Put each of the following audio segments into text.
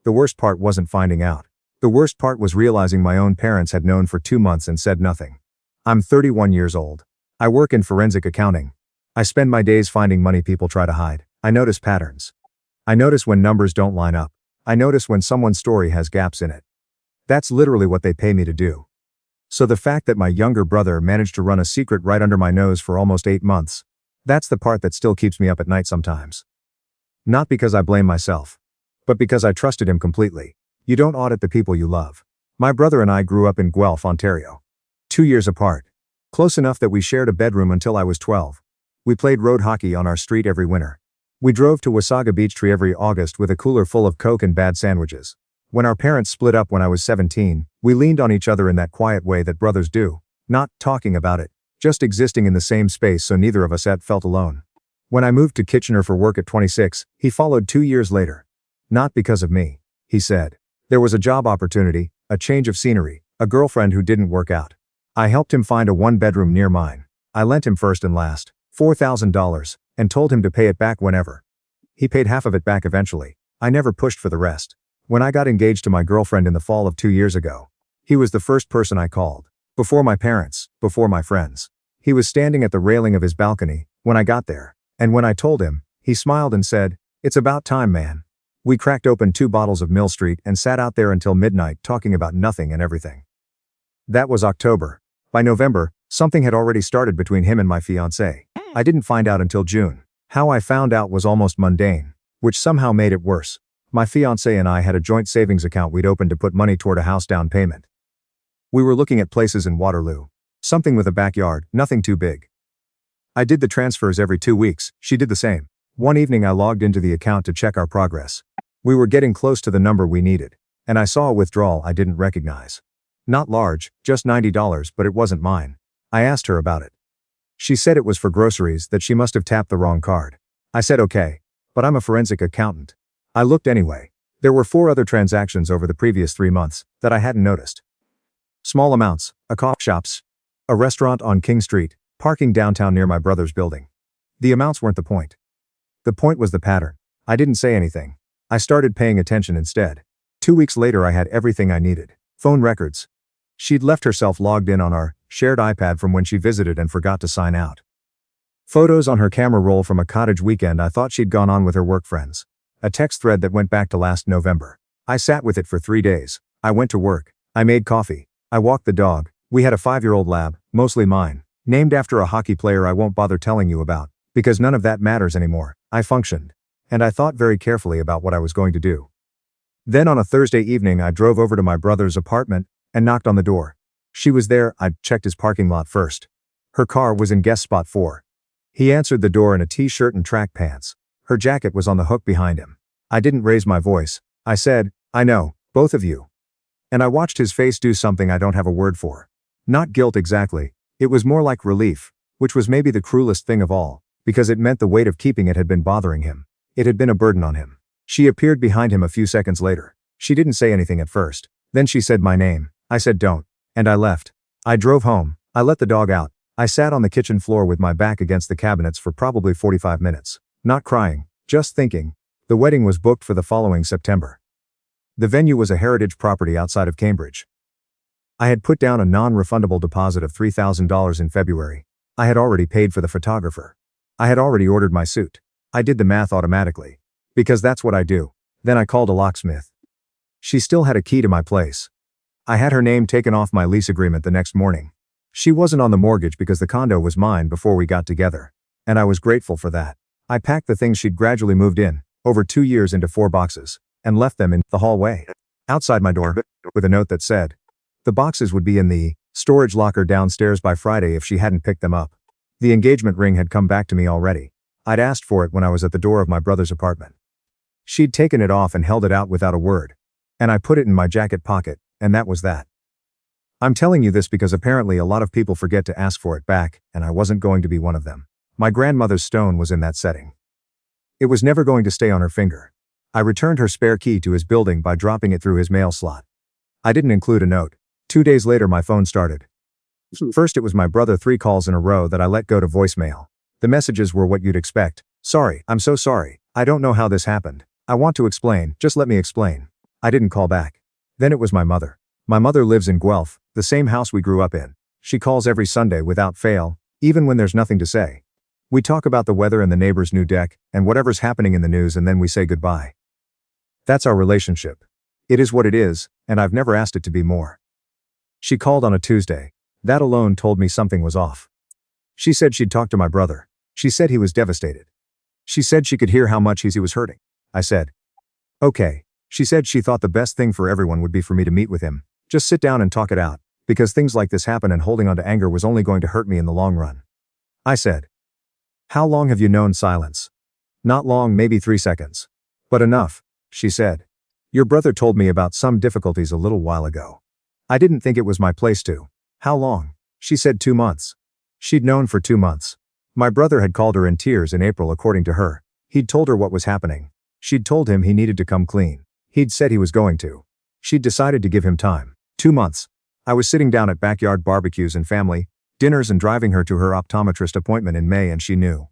The worst part wasn't finding out. The worst part was realizing my own parents had known for 2 months and said nothing. I'm 31 years old. I work in forensic accounting. I spend my days finding money people try to hide. I notice patterns. I notice when numbers don't line up. I notice when someone's story has gaps in it. That's literally what they pay me to do. So the fact that my younger brother managed to run a secret right under my nose for almost 8 months, that's the part that still keeps me up at night sometimes. Not because I blame myself, but because I trusted him completely. You don't audit the people you love. My brother and I grew up in Guelph, Ontario. 2 years apart. Close enough that we shared a bedroom until I was 12. We played road hockey on our street every winter. We drove to Wasaga Beachtree every August with a cooler full of Coke and bad sandwiches. When our parents split up when I was 17, we leaned on each other in that quiet way that brothers do, not talking about it, just existing in the same space so neither of us had felt alone. When I moved to Kitchener for work at 26, he followed 2 years later. Not because of me, he said. There was a job opportunity, a change of scenery, a girlfriend who didn't work out. I helped him find a one-bedroom near mine. I lent him first and last, $4,000, and told him to pay it back whenever. He paid half of it back eventually. I never pushed for the rest. When I got engaged to my girlfriend in the fall of 2 years ago, he was the first person I called. Before my parents, before my friends. He was standing at the railing of his balcony when I got there, and when I told him, he smiled and said, "It's about time, man." We cracked open 2 bottles of Mill Street and sat out there until midnight talking about nothing and everything. That was October. By November, something had already started between him and my fiancée. I didn't find out until June. How I found out was almost mundane, which somehow made it worse. My fiancée and I had a joint savings account we'd opened to put money toward a house down payment. We were looking at places in Waterloo. Something with a backyard, nothing too big. I did the transfers every 2 weeks, she did the same. One evening I logged into the account to check our progress. We were getting close to the number we needed, and I saw a withdrawal I didn't recognize. Not large, just $90, but it wasn't mine. I asked her about it. She said it was for groceries, that she must have tapped the wrong card. I said okay, but I'm a forensic accountant. I looked anyway. There were 4 other transactions over the previous 3 months that I hadn't noticed. Small amounts, a coffee shops, a restaurant on King Street, parking downtown near my brother's building. The amounts weren't the point. The point was the pattern. I didn't say anything. I started paying attention instead. 2 weeks later I had everything I needed. Phone records. She'd left herself logged in on our shared iPad from when she visited and forgot to sign out. Photos on her camera roll from a cottage weekend I thought she'd gone on with her work friends. A text thread that went back to last November. I sat with it for 3 days. I went to work. I made coffee. I walked the dog. We had a 5-year-old lab, mostly mine, named after a hockey player I won't bother telling you about, because none of that matters anymore. I functioned. And I thought very carefully about what I was going to do. Then on a Thursday evening I drove over to my brother's apartment and knocked on the door. She was there. I'd checked his parking lot first. Her car was in guest spot 4. He answered the door in a t-shirt and track pants. Her jacket was on the hook behind him. I didn't raise my voice. I said, "I know, both of you." And I watched his face do something I don't have a word for. Not guilt exactly. It was more like relief, which was maybe the cruelest thing of all, because it meant the weight of keeping it had been bothering him. It had been a burden on him. She appeared behind him a few seconds later. She didn't say anything at first. Then she said my name. I said don't. And I left. I drove home. I let the dog out. I sat on the kitchen floor with my back against the cabinets for probably 45 minutes. Not crying, just thinking. The wedding was booked for the following September. The venue was a heritage property outside of Cambridge. I had put down a non-refundable deposit of $3,000 in February. I had already paid for the photographer. I had already ordered my suit. I did the math automatically. Because that's what I do. Then I called a locksmith. She still had a key to my place. I had her name taken off my lease agreement the next morning. She wasn't on the mortgage because the condo was mine before we got together. And I was grateful for that. I packed the things she'd gradually moved in, over 2 years, into 4 boxes, and left them in the hallway, outside my door, with a note that said, the boxes would be in the storage locker downstairs by Friday if she hadn't picked them up. The engagement ring had come back to me already. I'd asked for it when I was at the door of my brother's apartment. She'd taken it off and held it out without a word. And I put it in my jacket pocket, and that was that. I'm telling you this because apparently a lot of people forget to ask for it back, and I wasn't going to be one of them. My grandmother's stone was in that setting. It was never going to stay on her finger. I returned her spare key to his building by dropping it through his mail slot. I didn't include a note. 2 days later my phone started. First it was my brother, 3 calls in a row that I let go to voicemail. The messages were what you'd expect. Sorry, I'm so sorry. I don't know how this happened. I want to explain, just let me explain. I didn't call back. Then it was my mother. My mother lives in Guelph, the same house we grew up in. She calls every Sunday without fail, even when there's nothing to say. We talk about the weather and the neighbor's new deck, and whatever's happening in the news, and then we say goodbye. That's our relationship. It is what it is, and I've never asked it to be more. She called on a Tuesday. That alone told me something was off. She said she'd talked to my brother. She said he was devastated. She said she could hear how much he was hurting. I said, okay. She said she thought the best thing for everyone would be for me to meet with him. Just sit down and talk it out, because things like this happen and holding on to anger was only going to hurt me in the long run. I said, how long have you known silence? Not long, maybe 3 seconds. But enough, she said. Your brother told me about some difficulties a little while ago. I didn't think it was my place to. How long? She said 2 months. She'd known for 2 months. My brother had called her in tears in April according to her. He'd told her what was happening. She'd told him he needed to come clean. He'd said he was going to. She'd decided to give him time. 2 months. I was sitting down at backyard barbecues and family dinners and driving her to her optometrist appointment in May, and she knew.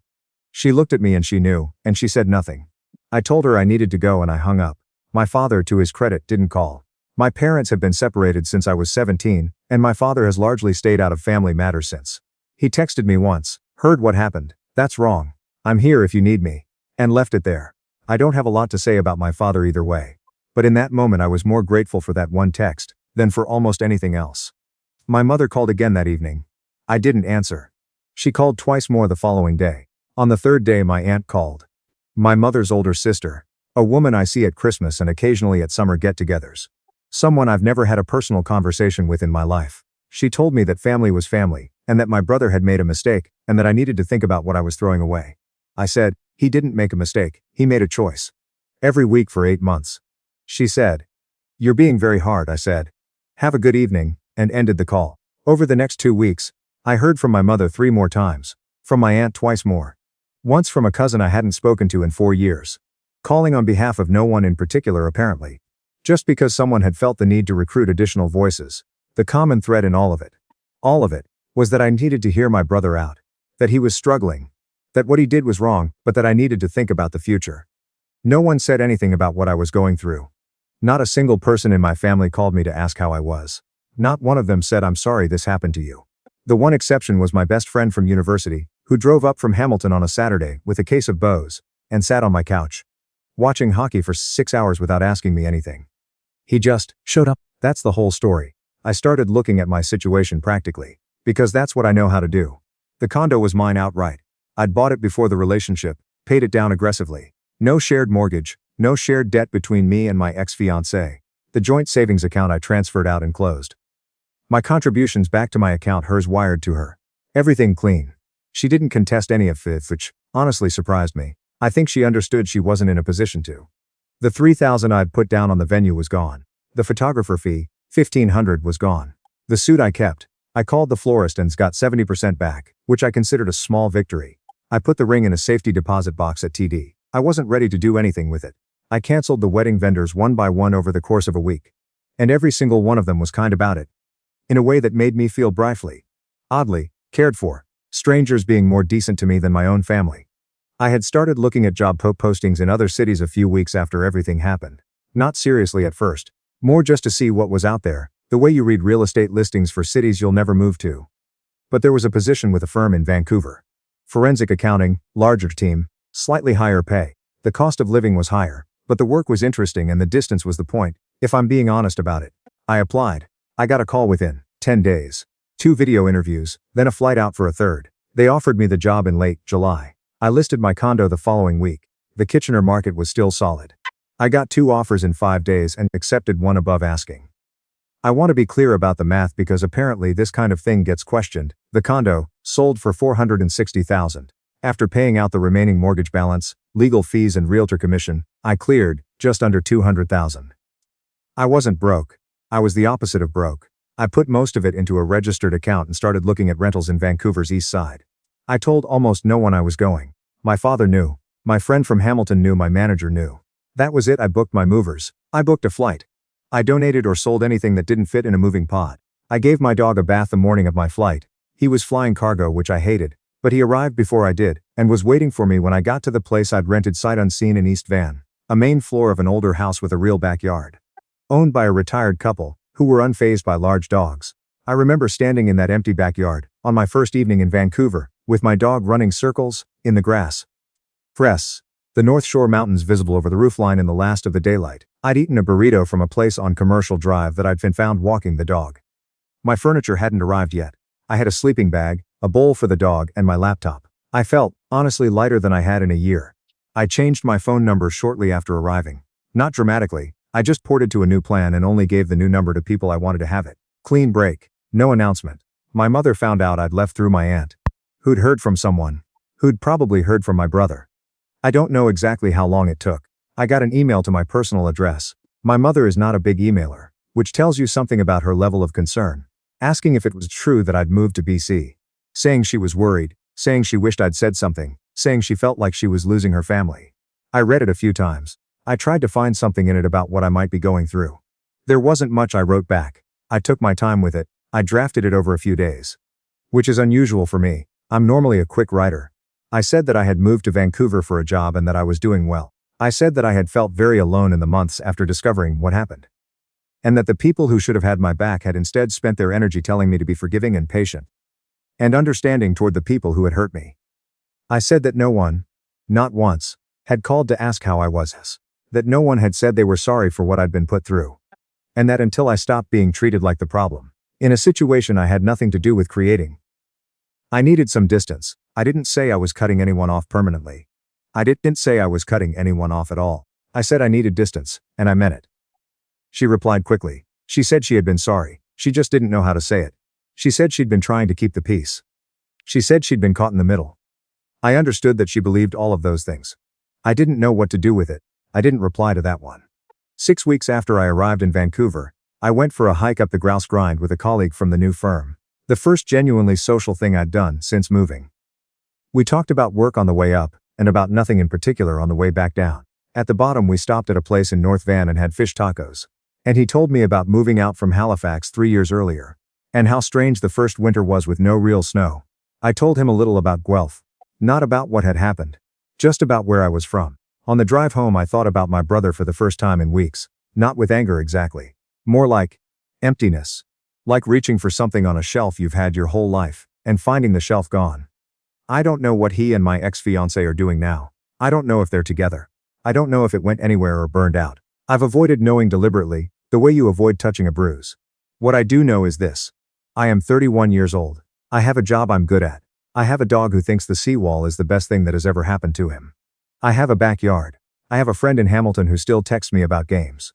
She looked at me and she knew, and she said nothing. I told her I needed to go and I hung up. My father, to his credit, didn't call. My parents have been separated since I was 17, and my father has largely stayed out of family matters since. He texted me once, heard what happened, that's wrong. I'm here if you need me. And left it there. I don't have a lot to say about my father either way. But in that moment I was more grateful for that one text than for almost anything else. My mother called again that evening. I didn't answer. She called twice more the following day. On the third day my aunt called. My mother's older sister. A woman I see at Christmas and occasionally at summer get-togethers. Someone I've never had a personal conversation with in my life. She told me that family was family, and that my brother had made a mistake, and that I needed to think about what I was throwing away. I said, he didn't make a mistake, he made a choice. Every week for 8 months. She said, you're being very hard, I said. Have a good evening, and ended the call. Over the next 2 weeks, I heard from my mother 3 more times. From my aunt twice more. Once from a cousin I hadn't spoken to in 4 years. Calling on behalf of no one in particular apparently. Just because someone had felt the need to recruit additional voices. The common thread in all of it, was that I needed to hear my brother out. That he was struggling. That what he did was wrong, but that I needed to think about the future. No one said anything about what I was going through. Not a single person in my family called me to ask how I was. Not one of them said I'm sorry this happened to you. The one exception was my best friend from university, who drove up from Hamilton on a Saturday with a case of Bose, and sat on my couch. Watching hockey for 6 hours without asking me anything. He just showed up. That's the whole story. I started looking at my situation practically. Because that's what I know how to do. The condo was mine outright. I'd bought it before the relationship, paid it down aggressively. No shared mortgage, no shared debt between me and my ex-fiancée. The joint savings account I transferred out and closed. My contributions back to my account, hers wired to her. Everything clean. She didn't contest any of it, which honestly surprised me. I think she understood she wasn't in a position to. The $3,000 I'd put down on the venue was gone. The photographer fee, $1,500, was gone. The suit I kept. I called the florist and got 70% back, which I considered a small victory. I put the ring in a safety deposit box at TD. I wasn't ready to do anything with it. I canceled the wedding vendors one by one over the course of a week. And every single one of them was kind about it. In a way that made me feel briefly, oddly, cared for. Strangers being more decent to me than my own family. I had started looking at job postings in other cities a few weeks after everything happened. Not seriously at first. More just to see what was out there, the way you read real estate listings for cities you'll never move to. But there was a position with a firm in Vancouver. Forensic accounting, larger team, slightly higher pay. The cost of living was higher, but the work was interesting and the distance was the point, if I'm being honest about it. I applied. I got a call within 10 days. 2 video interviews, then a flight out for a third. They offered me the job in late July. I listed my condo the following week. The Kitchener market was still solid. I got 2 offers in 5 days and accepted one above asking. I want to be clear about the math because apparently this kind of thing gets questioned. The condo sold for $460,000. After paying out the remaining mortgage balance, legal fees and realtor commission, I cleared just under $200,000. I wasn't broke. I was the opposite of broke. I put most of it into a registered account and started looking at rentals in Vancouver's east side. I told almost no one I was going. My father knew. My friend from Hamilton knew. My manager knew. That was it. I booked my movers. I booked a flight. I donated or sold anything that didn't fit in a moving pod. I gave my dog a bath the morning of my flight. He was flying cargo, which I hated, but he arrived before I did, and was waiting for me when I got to the place I'd rented sight unseen in East Van, a main floor of an older house with a real backyard. owned by a retired couple, who were unfazed by large dogs. I remember standing in that empty backyard, on my first evening in Vancouver, with my dog running circles, in the grass. Press. The North Shore Mountains visible over the roofline in the last of the daylight. I'd eaten a burrito from a place on Commercial Drive that I'd been found walking the dog. My furniture hadn't arrived yet. I had a sleeping bag, a bowl for the dog, and my laptop. I felt, honestly, lighter than I had in a year. I changed my phone number shortly after arriving. Not dramatically, I just ported to a new plan and only gave the new number to people I wanted to have it. Clean break. No announcement. My mother found out I'd left through my aunt, who'd heard from someone, who'd probably heard from my brother. I don't know exactly how long it took. I got an email to my personal address. My mother is not a big emailer, which tells you something about her level of concern. Asking if it was true that I'd moved to BC. Saying she was worried, saying she wished I'd said something, saying she felt like she was losing her family. I read it a few times. I tried to find something in it about what I might be going through. There wasn't much I wrote back. I took my time with it. I drafted it over a few days. Which is unusual for me. I'm normally a quick writer. I said that I had moved to Vancouver for a job and that I was doing well. I said that I had felt very alone in the months after discovering what happened. And that the people who should have had my back had instead spent their energy telling me to be forgiving and patient. And understanding toward the people who had hurt me. I said that no one, not once, had called to ask how I was. That no one had said they were sorry for what I'd been put through. And that until I stopped being treated like the problem, in a situation I had nothing to do with creating, I needed some distance. I didn't say I was cutting anyone off permanently. I didn't say I was cutting anyone off at all. I said I needed distance, and I meant it. She replied quickly. She said she had been sorry. She just didn't know how to say it. She said she'd been trying to keep the peace. She said she'd been caught in the middle. I understood that she believed all of those things. I didn't know what to do with it. I didn't reply to that one. 6 weeks after I arrived in Vancouver, I went for a hike up the Grouse Grind with a colleague from the new firm. The first genuinely social thing I'd done since moving. We talked about work on the way up, and about nothing in particular on the way back down. At the bottom we stopped at a place in North Van and had fish tacos. And he told me about moving out from Halifax 3 years earlier. And how strange the first winter was with no real snow. I told him a little about Guelph. Not about what had happened. Just about where I was from. On the drive home I thought about my brother for the first time in weeks. Not with anger exactly. More like emptiness. Like reaching for something on a shelf you've had your whole life, and finding the shelf gone. I don't know what he and my ex-fiancée are doing now. I don't know if they're together. I don't know if it went anywhere or burned out. I've avoided knowing deliberately, the way you avoid touching a bruise. What I do know is this. I am 31 years old. I have a job I'm good at. I have a dog who thinks the seawall is the best thing that has ever happened to him. I have a backyard. I have a friend in Hamilton who still texts me about games.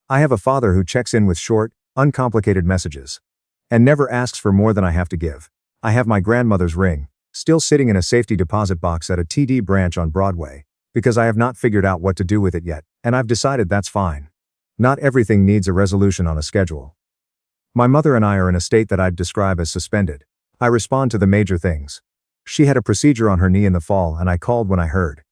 I have a father who checks in with short, uncomplicated messages. And never asks for more than I have to give. I have my grandmother's ring, still sitting in a safety deposit box at a TD branch on Broadway, because I have not figured out what to do with it yet, and I've decided that's fine. Not everything needs a resolution on a schedule. My mother and I are in a state that I'd describe as suspended. I respond to the major things. She had a procedure on her knee in the fall and I called when I heard.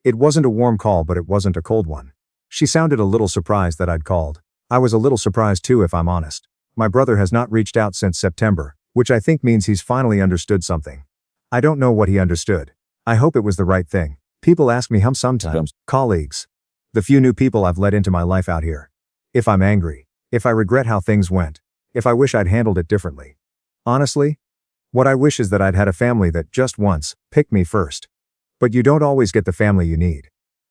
It wasn't a warm call, but it wasn't a cold one. She sounded a little surprised that I'd called. I was a little surprised too, if I'm honest. My brother has not reached out since September, which I think means he's finally understood something. I don't know what he understood. I hope it was the right thing. People ask me sometimes. Colleagues. The few new people I've let into my life out here. If I'm angry. If I regret how things went. If I wish I'd handled it differently. Honestly, what I wish is that I'd had a family that, just once, picked me first. But you don't always get the family you need.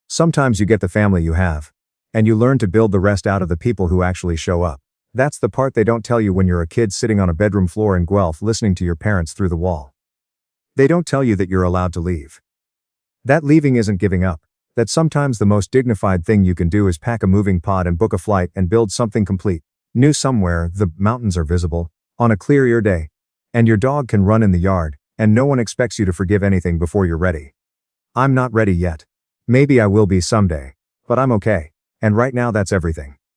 Sometimes you get the family you have. And you learn to build the rest out of the people who actually show up. That's the part they don't tell you when you're a kid sitting on a bedroom floor in Guelph listening to your parents through the wall. They don't tell you that you're allowed to leave. That leaving isn't giving up. That sometimes the most dignified thing you can do is pack a moving pod and book a flight and build something complete. New somewhere, the mountains are visible, on a clear year day. And your dog can run in the yard, and no one expects you to forgive anything before you're ready. I'm not ready yet. Maybe I will be someday. But I'm okay. And right now that's everything.